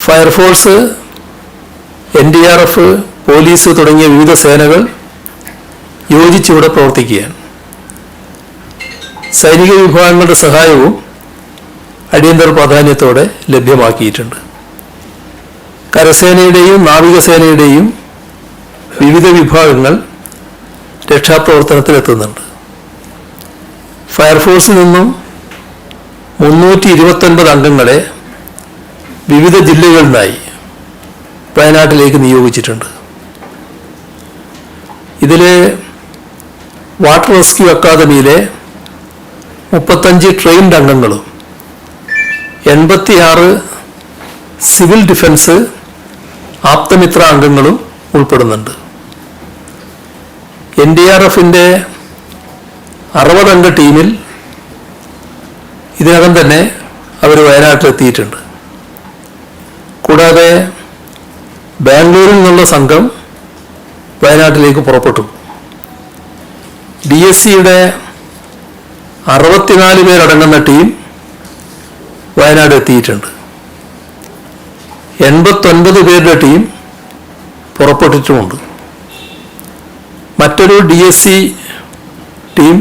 Fire force, NDRF, police തുടങ്ങിയ വിവിധ സേനകൾ യോജിച്ചിവിടെ പ്രവർത്തിക്കുകയാണ്. സൈനിക വിഭാഗങ്ങളുടെ സഹായവും അടിയന്തര പ്രാധാന്യത്തോടെ ലഭ്യമാക്കിയിട്ടുണ്ട്. കരസേനയുടെയും നാവികസേനയുടെയും വിവിധ വിഭാഗങ്ങൾ രക്ഷാപ്രവർത്തനത്തിലെത്തുന്നുണ്ട്. ഫയർഫോഴ്സിൽ നിന്നും 329 അംഗങ്ങളെ വിവിധ ജില്ലകളിൽ നിന്നായി വയനാട്ടിലേക്ക് നിയോഗിച്ചിട്ടുണ്ട്. ഇതിൽ വാട്ടർ റെസ്ക്യൂ അക്കാദമിയിലെ 35 ട്രെയിൻഡ് അംഗങ്ങളും 86 സിവിൽ ഡിഫൻസ് ആപ്തമിത്ര അംഗങ്ങളും ഉൾപ്പെടുന്നുണ്ട്. NDRFൻ്റെ 60 അംഗ ടീമിൽ ഇതിനകം തന്നെ അവർ വയനാട്ടിലെത്തിയിട്ടുണ്ട്. കൂടാതെ ബാംഗ്ലൂരിൽ നിന്നുള്ള സംഘം വയനാട്ടിലേക്ക് പുറപ്പെട്ടു. DSCയുടെ 64 പേരടങ്ങുന്ന ടീം വയനാട് എത്തിയിട്ടുണ്ട്. 89 പേരുടെ ടീം പുറപ്പെട്ടിട്ടുമുണ്ട്. മറ്റൊരു DSC ടീം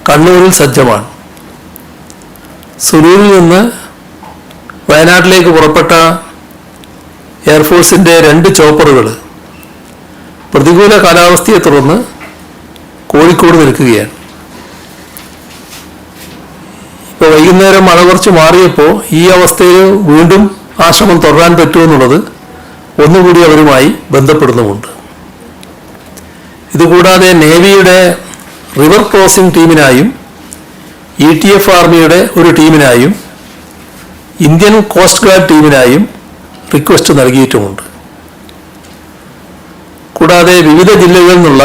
കണ്ണൂരിൽ സജ്ജമാണ്. സുലൂരിൽ നിന്ന് വയനാട്ടിലേക്ക് പുറപ്പെട്ട എയർഫോഴ്സിൻ്റെ 2 ചോപ്പറുകൾ പ്രതികൂല കാലാവസ്ഥയെ തുടർന്ന് കോഴിക്കോട് നിൽക്കുകയാണ്. ഇപ്പോൾ വൈകുന്നേരം മഴ കുറച്ച് മാറിയപ്പോൾ ഈ അവസ്ഥയിൽ വീണ്ടും ആശ്രമം തുടരാൻ പറ്റുമെന്നുള്ളത് ഒന്നുകൂടി അവരുമായി ബന്ധപ്പെടുന്നുമുണ്ട്. ഇതുകൂടാതെ നേവിയുടെ റിവർ ക്രോസിംഗ് ടീമിനായും ETF ആർമിയുടെ ഒരു ടീമിനായും ഇന്ത്യൻ കോസ്റ്റ് ഗാർഡ് ടീമിനായും റിക്വസ്റ്റ് നൽകിയിട്ടുമുണ്ട്. കൂടാതെ വിവിധ ജില്ലകളിൽ നിന്നുള്ള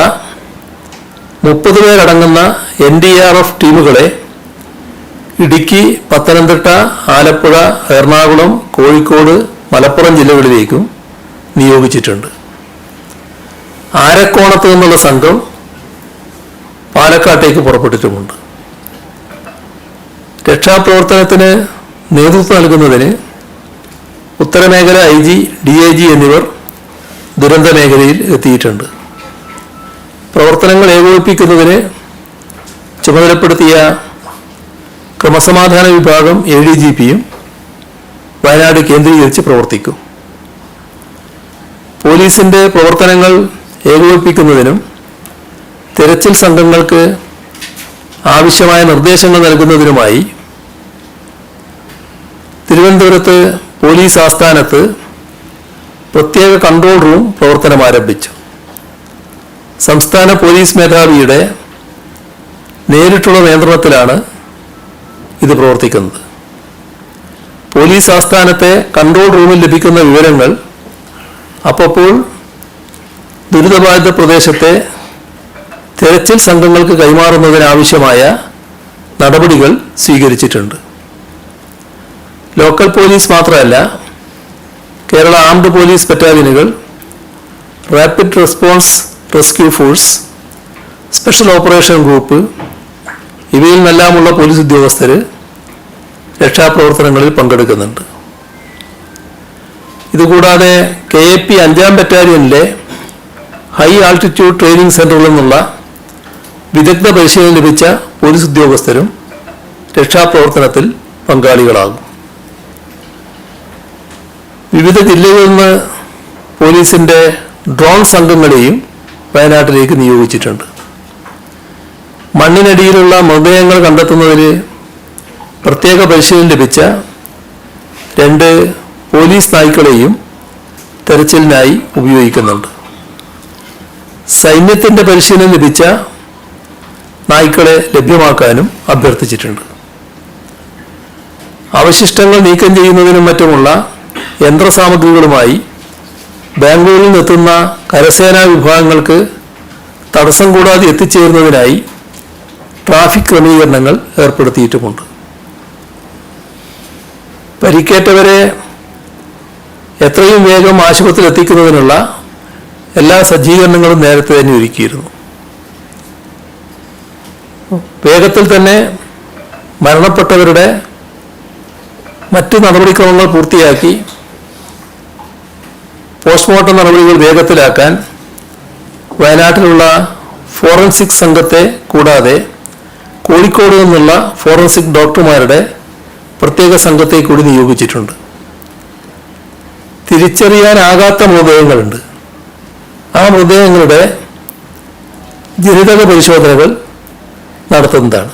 30 പേരടങ്ങുന്ന NDRF ടീമുകളെ ഇടുക്കി, പത്തനംതിട്ട, ആലപ്പുഴ, എറണാകുളം, കോഴിക്കോട്, മലപ്പുറം ജില്ലകളിലേക്കും നിയോഗിച്ചിട്ടുണ്ട്. ആരക്കോണത്ത് നിന്നുള്ള സംഘം പാലക്കാട്ടേക്ക് പുറപ്പെട്ടിട്ടുമുണ്ട്. രക്ഷാപ്രവർത്തനത്തിന് നേതൃത്വം നൽകുന്നതിന് ഉത്തരമേഖല IG, DIG എന്നിവർ ദുരന്ത മേഖലയിൽ എത്തിയിട്ടുണ്ട്. പ്രവർത്തനങ്ങൾ ഏകോപിപ്പിക്കുന്നതിന് ചുമതലപ്പെടുത്തിയ ക്രമസമാധാന വിഭാഗം ADGPയും വയനാട് കേന്ദ്രീകരിച്ച് പ്രവർത്തിക്കും. പോലീസിൻ്റെ പ്രവർത്തനങ്ങൾ ഏകോപിപ്പിക്കുന്നതിനും തിരച്ചിൽ സംഘങ്ങൾക്ക് ആവശ്യമായ നിർദ്ദേശങ്ങൾ നൽകുന്നതിനുമായി തിരുവനന്തപുരത്ത് പോലീസ് ആസ്ഥാനത്ത് പ്രത്യേക കൺട്രോൾ റൂം പ്രവർത്തനം ആരംഭിച്ചു. സംസ്ഥാന പോലീസ് മേധാവിയുടെ നേരിട്ടുള്ള നിയന്ത്രണത്തിലാണ് ഇത് പ്രവർത്തിക്കുന്നത്. പോലീസ് ആസ്ഥാനത്തെ കൺട്രോൾ റൂമിൽ ലഭിക്കുന്ന വിവരങ്ങൾ അപ്പോൾ ദുരിതബാധിത പ്രദേശത്തെ തെരച്ചിൽ സംഘങ്ങൾക്ക് കൈമാറുന്നതിനാവശ്യമായ നടപടികൾ സ്വീകരിച്ചിട്ടുണ്ട്. ലോക്കൽ പോലീസ് മാത്രമല്ല, കേരള ആംഡ് പോലീസ് ബറ്റാലിയനുകൾ, rapid response rescue force, special operation group ഇവയിൽ നിന്നെല്ലാമുള്ള പോലീസ് ഉദ്യോഗസ്ഥർ രക്ഷാപ്രവർത്തനങ്ങളിൽ പങ്കെടുക്കുന്നുണ്ട്. ഇതുകൂടാതെ KAP 5ാം ബറ്റാലിയനിലെ ഹൈ ആൾട്ടിറ്റ്യൂഡ് ട്രെയിനിങ് സെൻ്ററിൽ നിന്നുള്ള വിദഗ്ധ പരിശീലനം ലഭിച്ച പോലീസ് ഉദ്യോഗസ്ഥരും രക്ഷാപ്രവർത്തനത്തിൽ പങ്കാളികളാകും. വിവിധ ജില്ലകളിൽ നിന്ന് പോലീസിൻ്റെ ഡ്രോൺ സംഘങ്ങളെയും വയനാട്ടിലേക്ക് നിയോഗിച്ചിട്ടുണ്ട്. മണ്ണിനടിയിലുള്ള മൃതദേഹങ്ങൾ കണ്ടെത്തുന്നതിൽ പ്രത്യേക പരിശീലനം ലഭിച്ച 2 പോലീസ് നായ്ക്കളെയും തെരച്ചിലിനായി ഉപയോഗിക്കുന്നുണ്ട്. സൈന്യത്തിൻ്റെ പരിശീലനം ലഭിച്ച നായ്ക്കളെ ലഭ്യമാക്കാനും അഭ്യർത്ഥിച്ചിട്ടുണ്ട്. അവശിഷ്ടങ്ങൾ നീക്കം ചെയ്യുന്നതിനും മറ്റുമുള്ള യന്ത്രസാമഗ്രികളുമായി ബാംഗ്ലൂരിൽ നിന്നെത്തുന്ന കരസേനാ വിഭാഗങ്ങൾക്ക് തടസ്സം കൂടാതെ എത്തിച്ചേരുന്നതിനായി ട്രാഫിക് ക്രമീകരണങ്ങൾ ഏർപ്പെടുത്തിയിട്ടുമുണ്ട്. പരിക്കേറ്റവരെ എത്രയും വേഗം ആശുപത്രിയിൽ എത്തിക്കുന്നതിനുള്ള എല്ലാ സജ്ജീകരണങ്ങളും നേരത്തെ തന്നെ ഒരുക്കിയിരുന്നു. വേഗത്തിൽ തന്നെ മരണപ്പെട്ടവരുടെ മറ്റ് നടപടിക്രമങ്ങൾ പൂർത്തിയാക്കി പോസ്റ്റ്മോർട്ടം നടപടികൾ വേഗത്തിലാക്കാൻ വയനാട്ടിലുള്ള ഫോറൻസിക് സംഘത്തെ കൂടാതെ കോഴിക്കോട് നിന്നുള്ള ഫോറൻസിക് ഡോക്ടർമാരുടെ പ്രത്യേക സംഘത്തെ കൂടി നിയോഗിച്ചിട്ടുണ്ട്. തിരിച്ചറിയാനാകാത്ത മൃതദേഹങ്ങളുണ്ട്. ആ മൃതദേഹങ്ങളുടെ ജനിതക പരിശോധനകൾ നടത്തുന്നതാണ്.